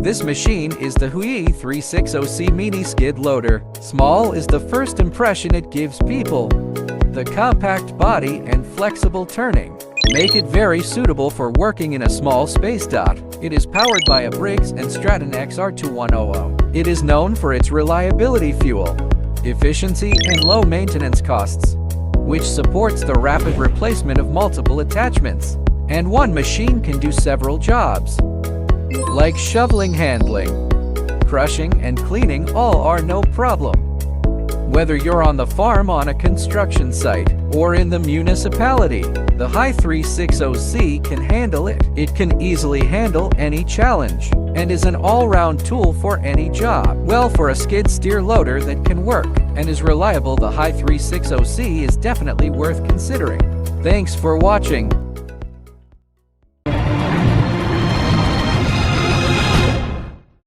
This machine is the HY480C Mini Skid Loader. Small is the first impression it gives people. The compact body and flexible turning make it very suitable for working in a small space. It is powered by a Briggs & Stratton XR2100. It is known for its reliability, fuel efficiency, and low maintenance costs, which supports the rapid replacement of multiple attachments. And one machine can do several jobs, like shoveling, handling, crushing, and cleaning. All are no problem. Whether you're on the farm, on a construction site, or in the municipality, the HY480C can handle it. It can easily handle any challenge and is an all-round tool for any job. Well, for a skid steer loader that can work and is reliable, the HY480C is definitely worth considering. Thanks for watching.